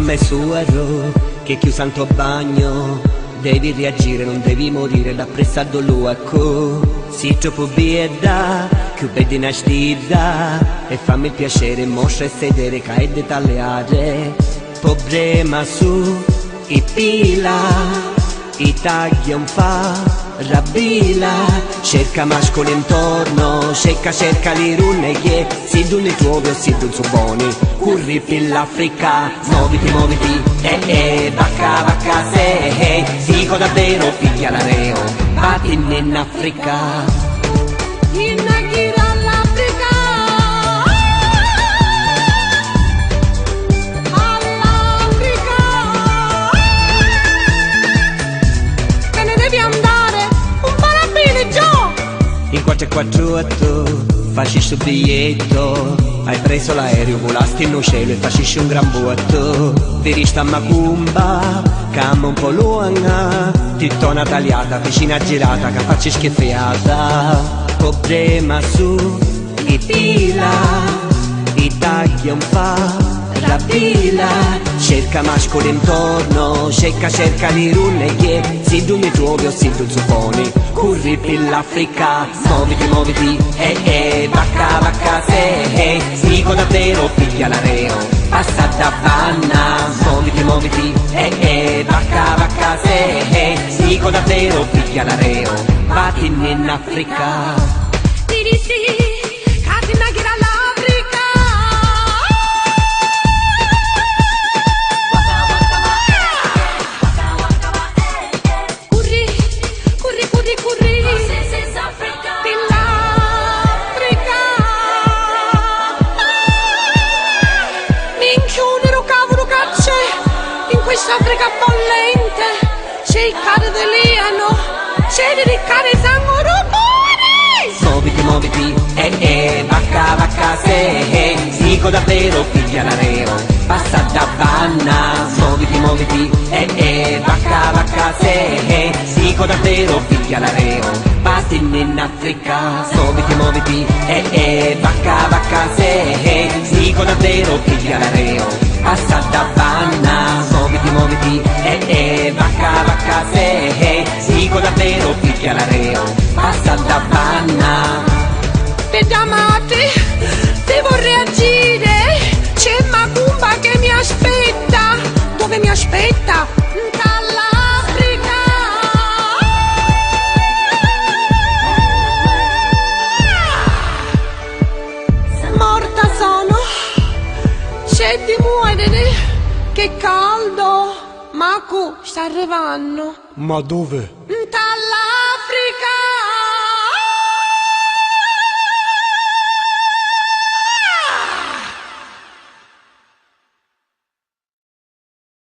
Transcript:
me suero, che chi santo bagno, devi reagire, non devi morire da pressato luaco. Si troppo bieda, più vedi una stida, e fammi il piacere, mostra e sedere, cae di tale aree. Problema su, i pila, i tagli un fa. Rabila, cerca mascoli intorno, cerca li runne, si dun il tuo si dun su boni, curri per l'Africa, muoviti, vacca, se, dico davvero, piglia l'areo, batti in Africa. In 448 fascisci il biglietto, hai preso l'aereo, volasti in cielo e fascisci un gran vuoto. Virista a Macumba, camma un po' luanga, tittona tagliata, vicina girata, che facci schiffiata. Problema su, i pila, i tagli un fa. Rabila, cerca mascoli intorno, cerca li runne, si dun mi trovi o si dun supponi, curri per l'Africa, muoviti, vacca, se, dico davvero, piglia l'areo, passa da vanna, muoviti, vacca, se, dico davvero, piglia l'areo, batti in Africa. Africa bollente, c'è il cane dell'Iano, c'è il cane sangue Muoviti, vacca, se, dico davvero, piglia l'areo, passa da vanna. Muoviti, vacca, se, dico davvero, piglia l'areo, batti in Africa. Muoviti, vacca, se, dico davvero, piglia l'areo, passa da vanna. Muoviti, vacca, se, dico davvero, piglia l'areo, passa da vanna. Pedamati, devo reagire, c'è Macumba che mi aspetta. Dove mi aspetta? Dall'Africa. Morta sono, c'è di muovere, che caldo. Macu sta arrivando. Ma dove? Dall'Africa.